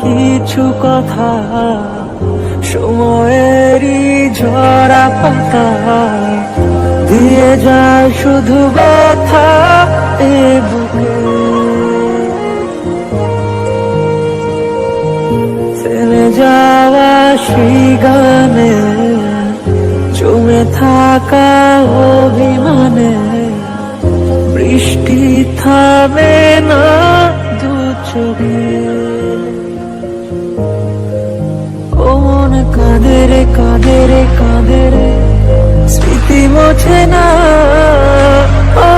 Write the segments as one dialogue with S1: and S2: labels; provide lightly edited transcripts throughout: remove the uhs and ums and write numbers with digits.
S1: কিছু কথা সময়েরই ঝরা পাতা দিয়ে যায় শুধু ব্যথা এ বুকে। থেমে যাওয়া সেই গানে জমে থাকা অভিমানে বৃষ্টি থামে না দু চোখে। ও মন কাঁদে রে কাঁদে রে কাঁদে রে স্মৃতি মোছে না। ও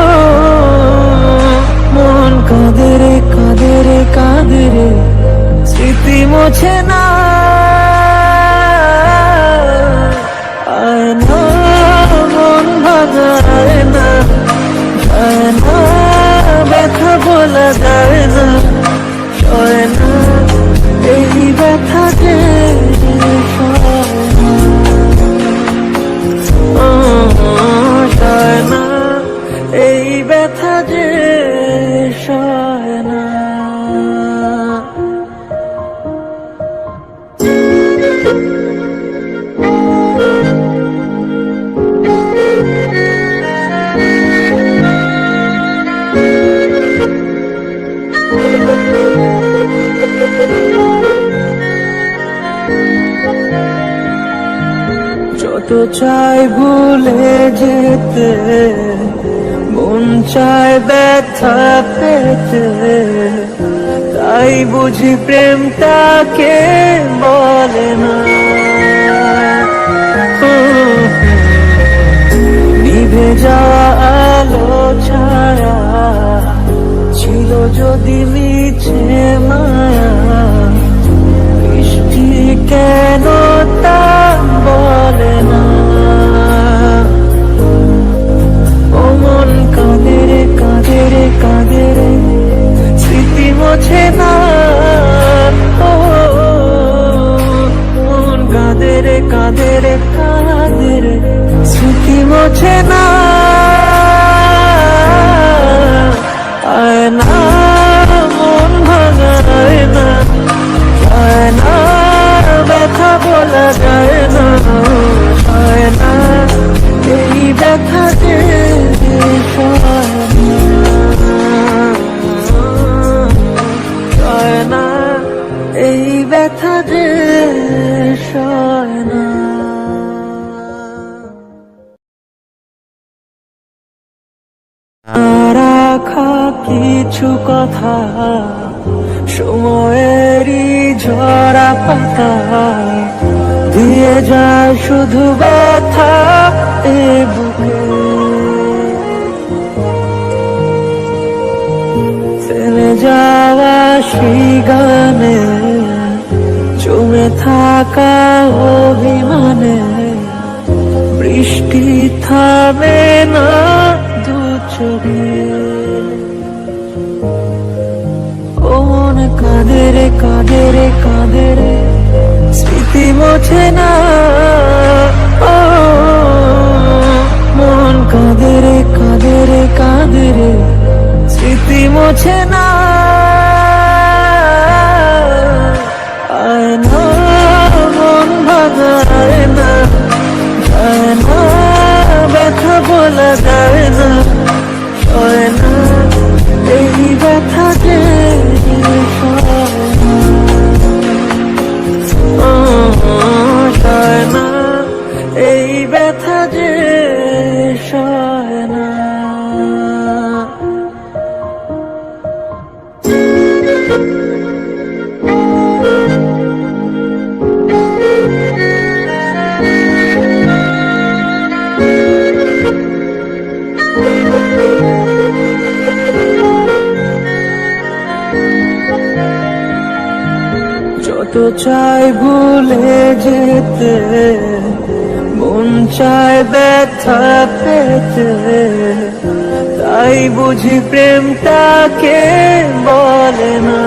S1: মন কাঁদে রে কাঁদে রে কাঁদে রে স্মৃতি মোছে না। আয় না মন ভাঙায় না, যায় না ব্যথা বলা যায় না, সয় না এই ব্যথা যে সয় না, এই ব্যথা যে সয় না। যত চাই ভুলে যেতে মন চায় ব্যথা পেতে, তাই বুঝি প্রেমটাকে বলে না। নিভে যাওয়া আলো ছায়া ছিল যদি মিছে মায়া, বৃষ্টি কেন তা বলে না। ও মন কাঁদে রে কাঁদে রে কাঁদে রে স্মৃতি মোছে না। ও মন কাঁদে রে কাঁদে রে কাঁদে রে স্মৃতি মোছে না। আয় না মন ভাঙায় না, যায় না ব্যথা বলা যায় না, হয় না এই ব্যথা যে সয় না, এই ব্যথা যে সয় না। রাখা কিছু কথা সময়েরই ঝরা পাতা দিয়ে যায় শুধু ব্যথা এ বুকে। থেমে যাওয়া সেই গানে জমে থাকা অভিমানে বৃষ্টি থামে না দু চোখে। ও মন কাঁদে রে কাঁদে রে কাঁদে রে স্মৃতি মোছে না। ও মন কাঁদে রে কাঁদে রে কাঁদে রে স্মৃতি মোছে না। আয় না মন ভাঙায় না, যায় না ব্যথা বলা যায় না, সয় না এই ব্যথা যে সয় না, এই ব্যথা যে সয় না। যত চাই ভুলে যেতে মন চায় ব্যথা পেতে, তাই বুঝি প্রেমটাকে বলে না।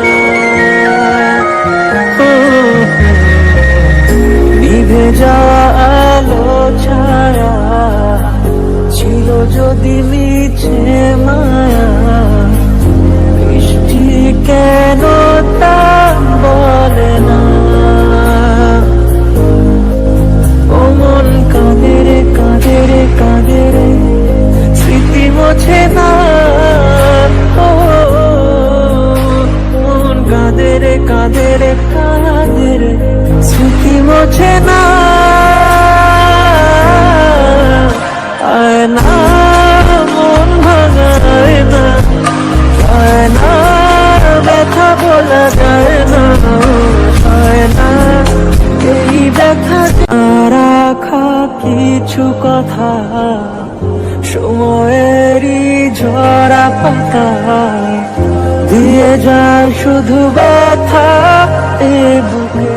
S1: নিভে যাওয়া আলো ছায়া ছিল যদি মিছে মায়া, বৃষ্টি কেন তা বলে রে কাঁদে রে স্মৃতি মোছে না, আয় না মন ভাঙায় না, আয় না ব্যথা বলা যায় না, আয় না এই ব্যথা রাখা কিছু কথা সময়েরই ঝরা পাতা দিয়ে যায় শুধু ব্যথা এ বুকে,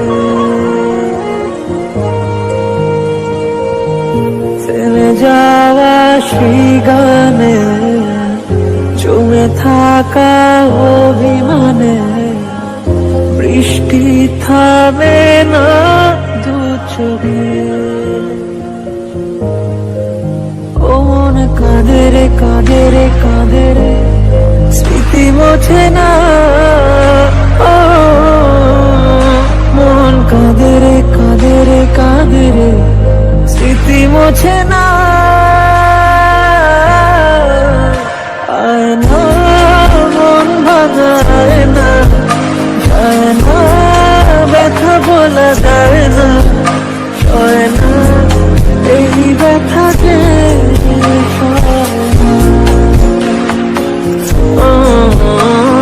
S1: থেমে যাওয়া সেই গানে জমে থাকা অভিমানে বৃষ্টি থামে না দু চোখে, ও মন কাঁদে রে কাঁদে রে কাঁদে রে স্মৃতি মোছে না, ও মন কাঁদে রে কাঁদে রে কাঁদে রে স্মৃতি মোছে না, আয় না মন ভাঙায় না, যায় না ব্যথা বলা যায় না, সয় না এই ব্যথা যে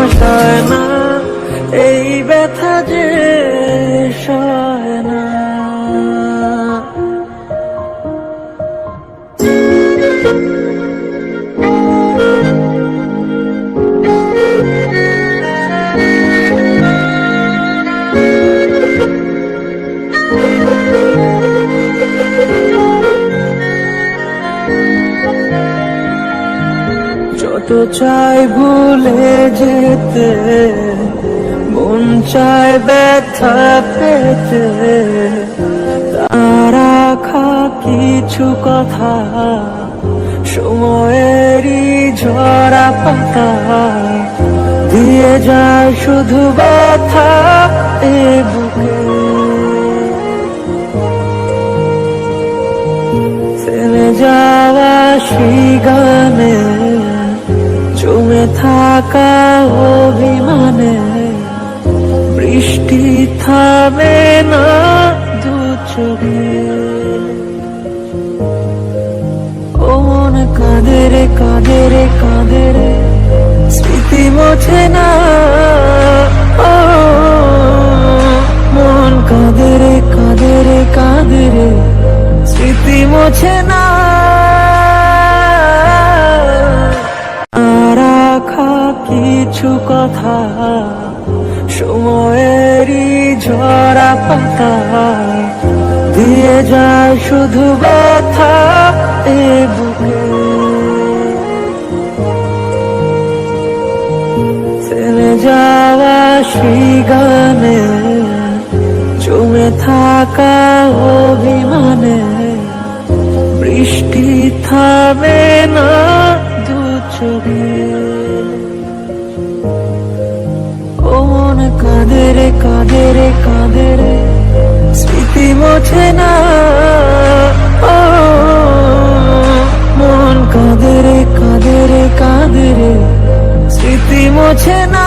S1: সয় না, এই ব্যথা যে সয় না। যত চাই ভুলে যেতে মন চায় ব্যথা পেতে, রাখা কিছু কথা সময়েরই ঝরা পাতা দিয়ে যায় শুধু ব্যথা এ বুকে, থেমে যাওয়া সেই গানে জমে থাকা অভিমানে বৃষ্টি থামে না দু চোখে, ও মন কাঁদে রে কাঁদে রে কাঁদে রে স্মৃতি মোছে না, ও মন কাঁদে রে কাঁদে রে কাঁদে রে স্মৃতি মোছে না, রাখা কিছু কথা সময়েরই ঝরা পাতা দিয়ে যায় শুধু ব্যথা এ বুকে, থেমে যাওয়া সেই গানে জমে থাকা অভিমানে বৃষ্টি থামে না দু চোখে, ও মন কাঁদে রে কাঁদে রে কাঁদে রে স্মৃতি মোছে না, ও মন কাঁদে রে কাঁদে রে কাঁদে রে স্মৃতি মোছে না।